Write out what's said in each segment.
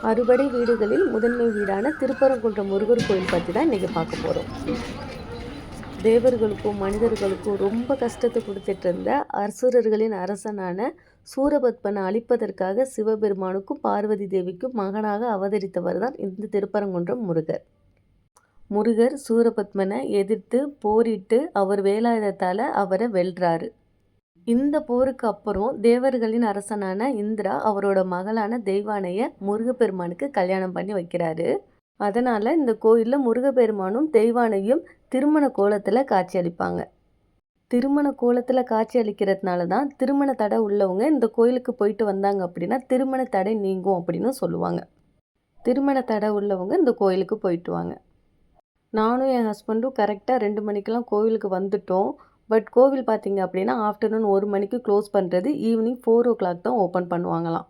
அறுபடை வீடுகளில் முதன்மை வீடான திருப்பரங்குன்றம் முருகர் கோயில் பற்றி தான் இன்றைக்கி பார்க்க போகிறோம். தேவர்களுக்கும் மனிதர்களுக்கும் ரொம்ப கஷ்டத்தை கொடுத்துட்டு இருந்த அசுரர்களின் அரசனான சூரபத்மனை அழிப்பதற்காக சிவபெருமானுக்கும் பார்வதி தேவிக்கும் மகனாக அவதரித்தவர் தான் இந்த திருப்பரங்குன்றம் முருகர். முருகர் சூரபத்மனை எதிர்த்து போரிட்டு அவர் வேலாயுதத்தால் அவரை வெல்றாரு. இந்த போருக்கு அப்புறம் தேவர்களின் அரசனான இந்திரா அவரோட மகளான தெய்வானையை முருகப்பெருமானுக்கு கல்யாணம் பண்ணி வைக்கிறாரு. அதனால் இந்த கோயிலில் முருகப்பெருமானும் தெய்வானையும் திருமண கோலத்தில் காட்சி அளிப்பாங்க. திருமண கோலத்தில் காட்சி அளிக்கிறதுனால தான் திருமண தடை உள்ளவங்க இந்த கோயிலுக்கு போயிட்டு வந்தாங்க அப்படின்னா திருமண தடை நீங்கும் அப்படின்னு சொல்லுவாங்க. திருமண தடை உள்ளவங்க இந்த கோயிலுக்கு போயிட்டு வாங்க. நானும் என் ஹஸ்பண்டும் கரெக்டாக 2 மணிக்கெலாம் கோவிலுக்கு வந்துட்டோம். பட் கோவில் பார்த்திங்க அப்படின்னா ஆஃப்டர்நூன் 1 மணிக்கு க்ளோஸ் பண்ணுறது, ஈவினிங் 4 o'clock தான் ஓப்பன் பண்ணுவாங்களாம்.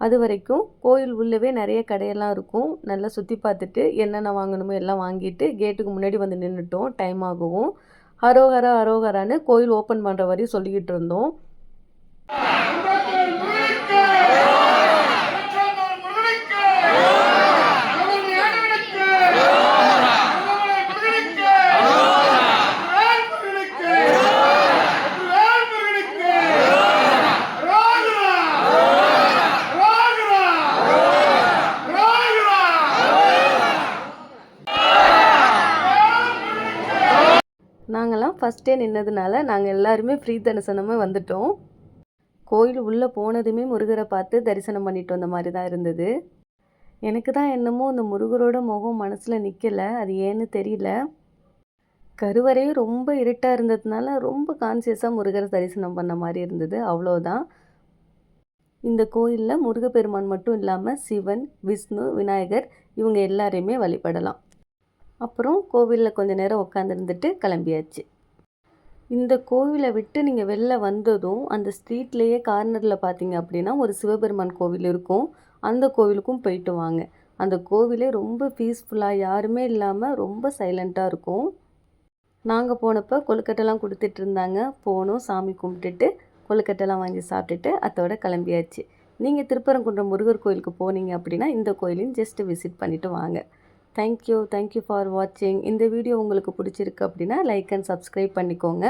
அது வரைக்கும் கோயில் உள்ளவே நிறைய கடையெல்லாம் இருக்கும். நல்லா சுற்றி பார்த்துட்டு என்னென்ன வாங்கணுமோ எல்லாம் வாங்கிட்டு கேட்டுக்கு முன்னாடி வந்து நின்றுட்டோம். டைம் ஆகவும் அரோகரா அரோகரான்னு கோயில் ஓப்பன் பண்ணுற வரையும் சொல்லிக்கிட்டு இருந்தோம். நாங்கள்லாம் ஃபஸ்ட்டே நின்னதுனால நாங்கள் எல்லாருமே ஃப்ரீ தரிசனமாக வந்துட்டோம். கோயில் உள்ளே போனதுமே முருகரை பார்த்து தரிசனம் பண்ணிட்டு வந்த மாதிரி தான் இருந்தது. எனக்கு தான் என்னமோ அந்த முருகரோட முகம் மனசில் நிற்கலை, அது ஏன்னு தெரியல. கருவறையும் ரொம்ப இருட்டாக இருந்ததுனால ரொம்ப கான்சியஸாக முருகரை தரிசனம் பண்ண மாதிரி இருந்தது, அவ்வளோதான். இந்த கோயிலில் முருகப்பெருமான் மட்டும் இல்லாமல் சிவன், விஷ்ணு, விநாயகர் இவங்க எல்லாரையுமே வழிபடலாம். அப்புறம் கோவிலில் கொஞ்சம் நேரம் உட்காந்துருந்துட்டு கிளம்பியாச்சு. இந்த கோவிலை விட்டு நீங்கள் வெளில வந்ததும் அந்த ஸ்ட்ரீட்லேயே கார்னரில் பார்த்தீங்க அப்படின்னா ஒரு சிவபெருமான் கோவில் இருக்கும். அந்த கோவிலுக்கும் போயிட்டு வாங்க. அந்த கோவிலே ரொம்ப பீஸ்ஃபுல்லாக யாருமே இல்லாமல் ரொம்ப சைலண்ட்டாக இருக்கும். நாங்கள் போனப்போ கொழுக்கட்டைலாம் கொடுத்துட்டு இருந்தாங்க. போனோம், சாமி கும்பிட்டுட்டு கொழுக்கட்டைலாம் வாங்கி சாப்பிட்டுட்டு அதோட கிளம்பியாச்சு. நீங்கள் திருப்பரங்குன்றம் முருகர் கோயிலுக்கு போனீங்க அப்படின்னா இந்த கோயிலையும் ஜஸ்ட் விசிட் பண்ணிவிட்டு வாங்க. தேங்க்யூ ஃபார் வாட்சிங். இந்த வீடியோ உங்களுக்கு பிடிச்சிருக்கு அப்படின்னா லைக் அண்ட் சப்ஸ்கிரைப் பண்ணிக்கோங்க.